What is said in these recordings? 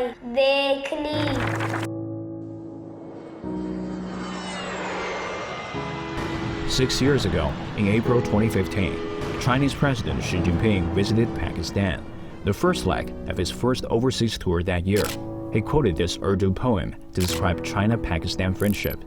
आई देख ली। Six years ago, in April 2015, Chinese President Xi Jinping visited Pakistan, the first leg of his first overseas tour that year. He quoted this Urdu poem to describe China-Pakistan friendship.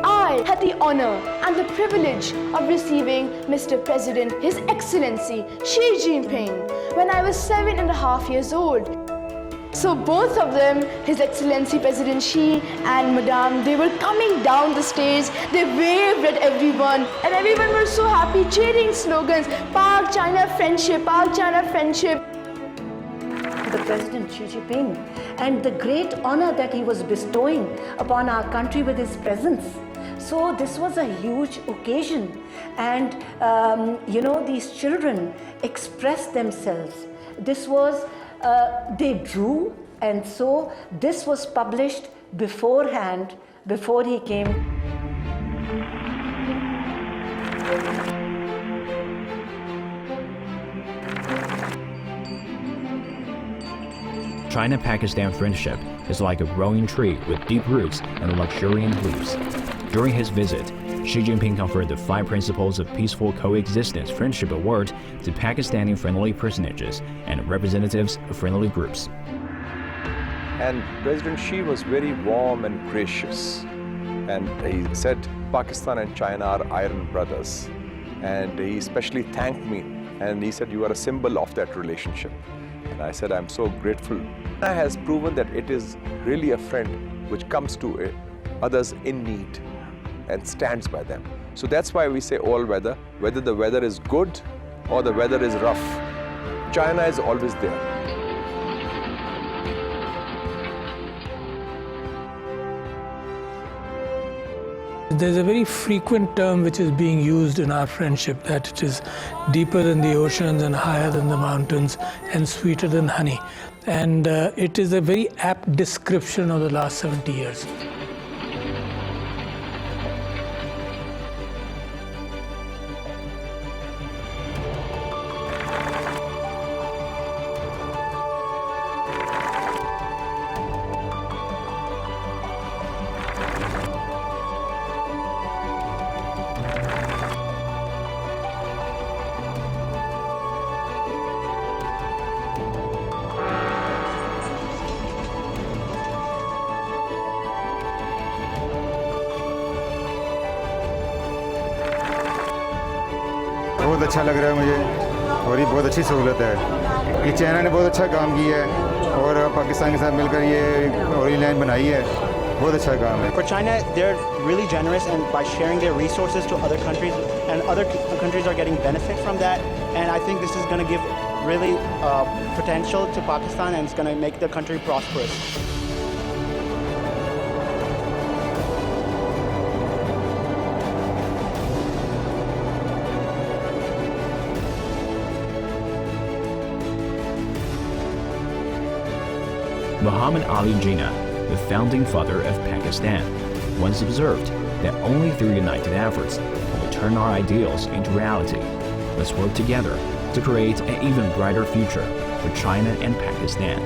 I had the honor and the privilege of receiving Mr. President, His Excellency Xi Jinping, when I was 7.5 years old. So both of them, His Excellency President Xi and Madame, they were coming down the stage, they waved at everyone, and everyone was so happy, cheering slogans, Pak China Friendship, Pak China Friendship. The President Xi Jinping and the great honor that he was bestowing upon our country with his presence. So this was a huge occasion, and these children expressed themselves. This was, they drew, and so this was published beforehand, before he came. China-Pakistan friendship is like a growing tree with deep roots and luxuriant leaves. During his visit, Xi Jinping conferred the 5 Principles of Peaceful Coexistence Friendship Award to Pakistani friendly personages and representatives of friendly groups. And President Xi was very warm and gracious. And he said, Pakistan and China are iron brothers. And he especially thanked me. And he said, you are a symbol of that relationship. And I said, I'm so grateful. China has proven that it is really a friend which comes to others in need and stands by them. So that's why we say all weather, whether the weather is good or the weather is rough. China is always there. There's a very frequent term which is being used in our friendship, that it is deeper than the oceans and higher than the mountains and sweeter than honey. And it is a very apt description of the last 70 years. बहुत अच्छा लग रहा है मुझे, और ये बहुत अच्छी सहूलत है। ये चाइना ने बहुत अच्छा काम किया है और पाकिस्तान के साथ मिलकर ये ऑरेंज लाइन बनाई है, बहुत अच्छा काम है। For China, they're really generous, and by sharing their resources to other countries, and other countries are getting benefit from that. And I think this is going to give really potential to Pakistan, and it's going to make the country prosperous. Muhammad Ali Jinnah, the founding father of Pakistan, once observed that only through united efforts can we turn our ideals into reality. Let's work together to create an even brighter future for China and Pakistan.